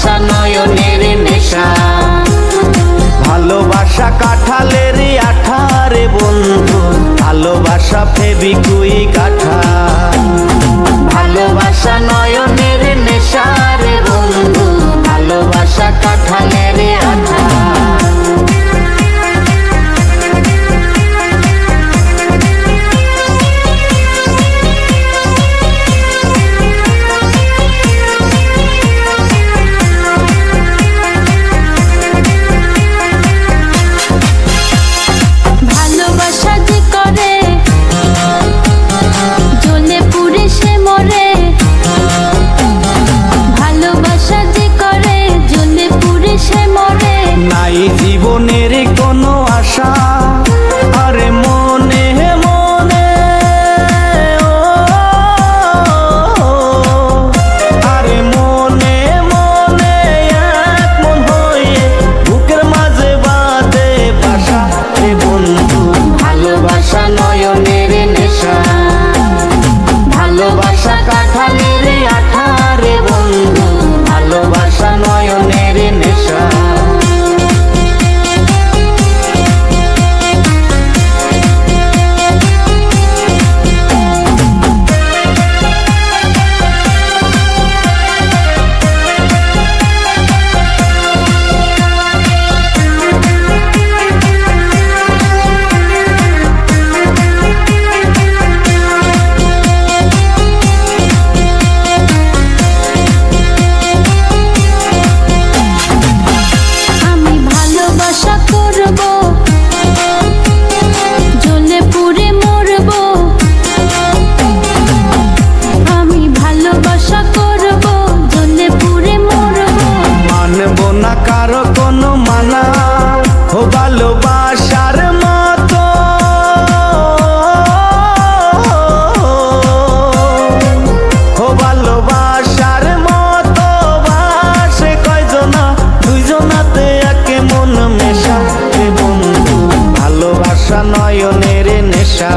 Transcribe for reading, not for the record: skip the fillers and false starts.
ভালোবাসা নয়নের নেশা। ভালোবাসা কাঁঠালের আঠা রে বন্ধু, ভালোবাসা ফেবিকুইক আঠা। ভালোবাসা নয়নের নেশা রে বন্ধু, ভালোবাসা কাঁঠালের আঠা। জীবনের কোনো আশা আরে মনে মনে, আরে মনে মনে এক মন হয়ে বুকের মাঝে বাঁধে বাসা রে বন্ধু। ভালোবাসা নয়নের নেশা, ভালোবাসা কাঁঠালের আঠা রে বন্ধু, ভালোবাসা নয়নের নেশা। কারো কোনো মানা ও ভালোবাসার মতো, ও ভালোবাসার মতো বাসে কয়জনা, দুইজনাতে একে মন মেশা রে বন্ধু। ভালোবাসা নয়নের নেশা।